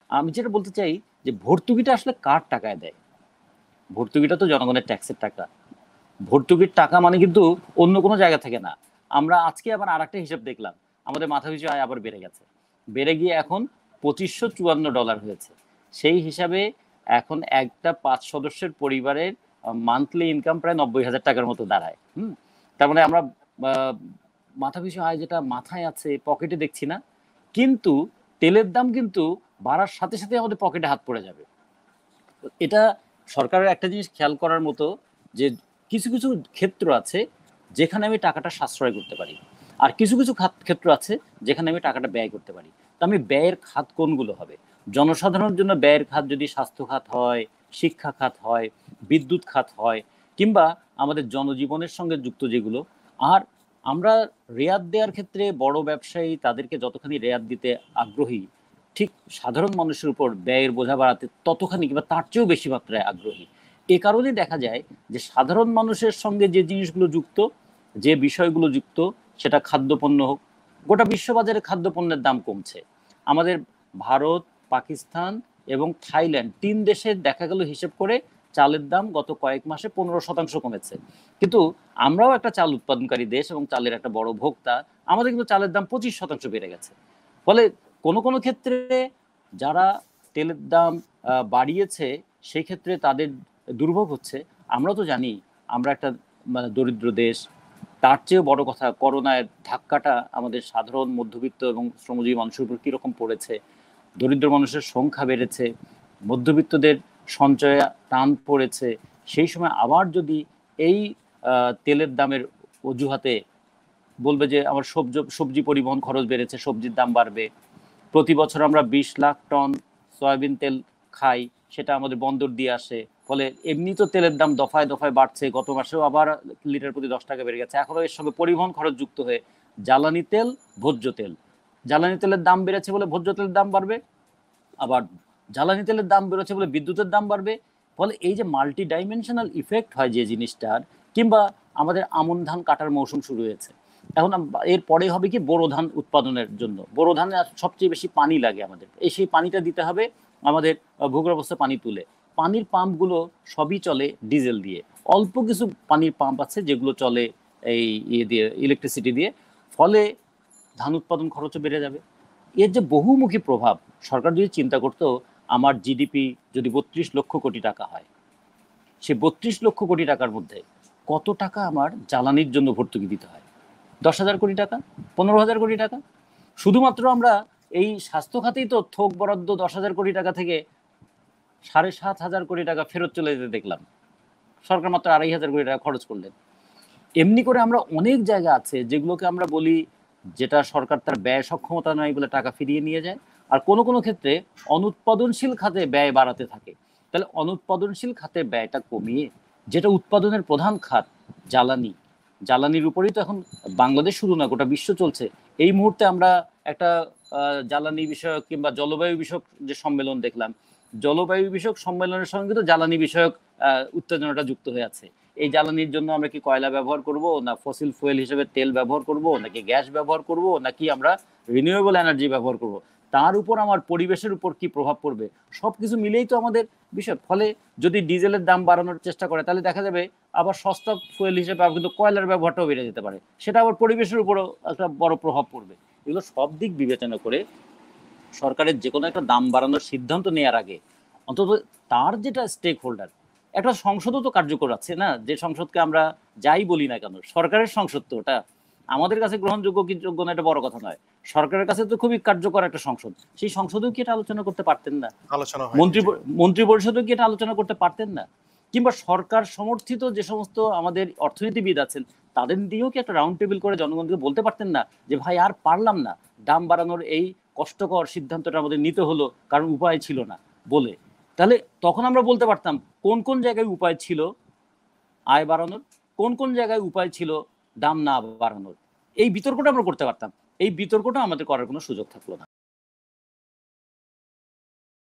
আমি যেটা বলতে চাই যে ভর্তুকিটা আসলে কার টাকায় দেয়? ভর্তুকিটা তো জনগণের ট্যাক্সের টাকা। ভর্তুকির টাকা মানে কিন্তু অন্য কোনো জায়গা থেকে না। আমরা আজকে আবার আরেকটা হিসাব দেখলাম, আমাদের মাথাপিছু আয় আবার বেড়ে গেছে, বেড়ে গিয়ে এখন $2554 হয়েছে। সেই হিসাবে এখন একটা 5 সদস্যের পরিবারের মান্থলি ইনকাম প্রায় 90,000 টাকার মতো দাঁড়ায়। তার মানে আমরা মাথাপিছু আয় যেটা মাথায় আছে পকেটে দেখছি না, কিন্তু তেলের দাম কিন্তু বাড়ার সাথে সাথে আমাদের পকেটে হাত পড়ে যাবে। এটা সরকারের একটা জিনিস খেয়াল করার মতো, যে কিছু কিছু ক্ষেত্র আছে যেখানে আমি টাকাটা সাশ্রয় করতে পারি, আর কিছু কিছু ক্ষেত্র আছে যেখানে আমি টাকাটা ব্যয় করতে পারি। তো আমি ব্যয়ের খাত কোনগুলো হবে? জনসাধারণের জন্য ব্যয়ের খাত যদি স্বাস্থ্য খাত হয়, শিক্ষা খাত হয়, বিদ্যুৎ খাত হয়, কিংবা আমাদের জনজীবনের সঙ্গে যুক্ত যেগুলো। আর আমরা রেয়াত দেওয়ার ক্ষেত্রে বড় ব্যবসায়ী তাদেরকে যতখানি রেয়াত দিতে আগ্রহী, ঠিক সাধারণ মানুষের উপর ব্যয়ের বোঝা বাড়াতে ততখানি কিংবা তার চেয়েও বেশি মাত্রায় আগ্রহী। এ কারণে দেখা যায় যে সাধারণ মানুষের সঙ্গে যে জিনিসগুলো যুক্ত, যে বিষয়গুলো যুক্ত, সেটা খাদ্যপণ্য হোক, গোটা বিশ্ববাজারে খাদ্যপণ্যের দাম কমছে। আমাদের ভারত, পাকিস্তান এবং থাইল্যান্ড 3 দেশের দেখা গেল হিসেব করে চালের দাম গত কয়েক মাসে 15% কমেছে। কিন্তু আমরাও একটা চাল উৎপাদনকারী দেশ এবং চালের একটা বড় ভোক্তা, আমাদের কিন্তু চালের দাম 25% বেড়ে গেছে। ফলে কোনো কোনো ক্ষেত্রে যারা তেলের দাম বাড়িয়েছে, সেই ক্ষেত্রে তাদের দুর্ভোগ হচ্ছে। আমরা তো জানি আমরা একটা মানে দরিদ্র দেশ। তার চেয়েও বড় কথা, করোনার ধাক্কাটা আমাদের সাধারণ মধ্যবিত্ত এবং শ্রমজীবী মানুষের উপর কীরকম পড়েছে। দরিদ্র মানুষের সংখ্যা বেড়েছে, মধ্যবিত্তদের সঞ্চয়ে টান পড়েছে। সেই সময় আবার যদি এই তেলের দামের অজুহাতে বলবে যে আমার সবজি পরিবহন খরচ বেড়েছে, সবজির দাম বাড়বে, প্রতি বছর আমরা 20 লাখ টন সয়াবিন তেল খাই, সেটা আমাদের বন্দর দিয়ে আসে, ফলে এমনি তো তেলের দাম দফায় দফায় বাড়ছে, গত মাসেও আবার লিটার প্রতি 10 টাকা বেড়ে গেছে, এখনো এর সঙ্গে পরিবহন খরচ যুক্ত হয়ে জ্বালানি তেল, ভোজ্য তেল, জ্বালানি তেলের দাম বেড়েছে বলে ভোজ্য তেলের দাম বাড়বে, আবার জ্বালানি তেলের দাম বেড়েছে বলে বিদ্যুতের দাম বাড়বে। ফলে এই যে মাল্টি ডাইমেনশনাল ইফেক্ট হয় যে জিনিসটার, কিংবা আমাদের আমন ধান কাটার মৌসুম শুরু হয়েছে, এখন এর পরে হবে কি বোরো ধান উৎপাদনের জন্য, বোরো ধানে সবচেয়ে বেশি পানি লাগে আমাদের, এই সেই পানিটা দিতে হবে আমাদের ভূগর্ভস্থ পানি তুলে। পানির পাম্পগুলো সবই চলে ডিজেল দিয়ে, অল্প কিছু পানির পাম্প আছে যেগুলো চলে এই ইয়ে দিয়ে, ইলেকট্রিসিটি দিয়ে। ফলে ধান উৎপাদন খরচও বেড়ে যাবে। এর যে বহুমুখী প্রভাব, সরকার যদি চিন্তা করতো, আমার জিডিপি যদি 32 লক্ষ কোটি টাকা হয়, সে 32 লক্ষ কোটি টাকার মধ্যে কত টাকা আমার জ্বালানির জন্য ভর্তুকি দিতে হয়? 10,000 কোটি টাকা, 15,000 কোটি টাকা। শুধুমাত্র আমরা এই স্বাস্থ্য খাতেই তো থোক বরাদ্দ 10,000 কোটি টাকা থেকে 7,500 কোটি টাকা ফেরত চলে যেতে দেখলাম। সরকার মাত্র 2,500 কোটি টাকা খরচ করলেন। এমনি করে আমরা অনেক জায়গা আছে যেগুলোকে আমরা বলি, যেটা সরকার তার ব্যয় সক্ষমতা নয় বলে টাকা ফিরিয়ে নিয়ে যায়। আর কোনো কোনো ক্ষেত্রে অনুৎপাদনশীল খাতে ব্যয় বাড়াতে থাকে। তাহলে অনুৎপাদনশীল খাতে ব্যয়টা কমিয়ে, যেটা উৎপাদনের প্রধান খাত, জ্বালানি, জ্বালানির উপরেই তো এখন বাংলাদেশ শুধু না গোটা বিশ্ব চলছে। এই মুহূর্তে আমরা একটা জ্বালানি বিষয়ক কিংবা জলবায়ু বিষয়ক যে সম্মেলন দেখলাম, জলবায়ু বিষয়ক সম্মেলনের সঙ্গে তো জ্বালানি বিষয়ক উত্তেজনাটা যুক্ত হয়ে আছে। এই জ্বালানির জন্য আমরা কি কয়লা ব্যবহার করব, না ফসিল ফুয়েল হিসেবে তেল ব্যবহার করব, নাকি গ্যাস ব্যবহার করব, নাকি আমরা রিনিউয়েবল এনার্জি ব্যবহার করব, তার উপর আমার পরিবেশের উপর কি প্রভাব পড়বে, সবকিছু মিলেই তো আমাদের বিষয়। ফলে যদি ডিজেলের দাম বাড়ানোর চেষ্টা করে, তাহলে দেখা যাবে আবার সস্তা ফুয়েল হিসেবে কিন্তু কয়লার ব্যবহারটাও বেড়ে যেতে পারে, সেটা আবার পরিবেশের উপরও একটা বড় প্রভাব পড়বে। এগুলো সব দিক বিবেচনা করে সরকারের যে কোনো একটা দাম বাড়ানোর সিদ্ধান্ত নেওয়ার আগে অন্তত তার যেটা স্টেক হোল্ডার, একটা সংসদও তো কার্যকর আছে না, যে সংসদকে আমরা যাই বলি না কেন, সরকারের সংসদ তো ওটা, আমাদের কাছে গ্রহণযোগ্য কি যোগ্য না এটা বড় কথা নয়, সরকারের কাছে তো খুবই কার্যকর একটা সংসদ। সেই সংসদেও কি এটা আলোচনা করতে পারতেন না? আলোচনা হয়নি, মন্ত্রী জি। মন্ত্রী পরিষদেও কি এটা আলোচনা করতে পারতেন না? কিংবা সরকার সমর্থিত যে সমস্ত আমাদের অর্থনীতিবিদ আছেন, তাদের দিয়েও কি একটা রাউন্ড টেবিল করে জনগণকে বলতে পারতেন না যে ভাই আর পারলাম না, দাম বাড়ানোর এই কষ্টকর সিদ্ধান্তটা আমাদের নিতে হলো কারণ উপায় ছিল না বলে। তাহলে তখন আমরা বলতে পারতাম কোন কোন জায়গায় উপায় ছিল আয় বাড়ানোর, কোন কোন জায়গায় উপায় ছিল দাম না বাড়ানোর। এই বিতর্কটা আমরা করতে পারতাম। এই বিতর্কটা আমাদের করার কোনো সুযোগ থাকলো না।